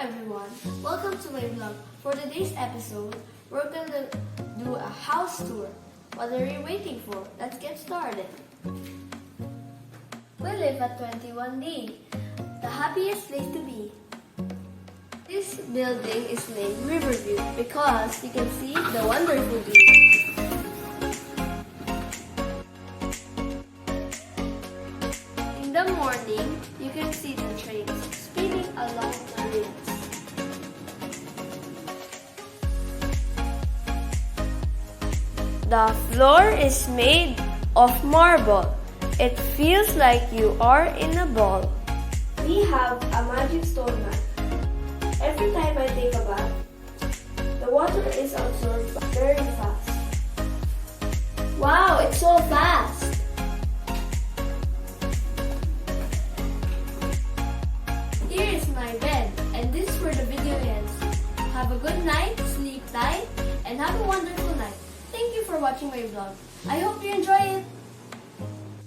everyone, welcome to my vlog. For today's episode, we're gonna do a house tour. What are you waiting for? Let's get started. We live at 21D, the happiest place to be. This building is named Riverview because you can see the wonderful view. In the morning, you can see the trains speeding along the rails. The floor is made of marble. It feels like you are in a ball. We have a magic stone mat. Every time I take a bath, the water is absorbed very fast. Wow, it's so fast! Here is my bed, and this is where the video ends. Have a good night, sleep tight, and have a wonderful night. Thank you for watching my vlog. I hope you enjoy it.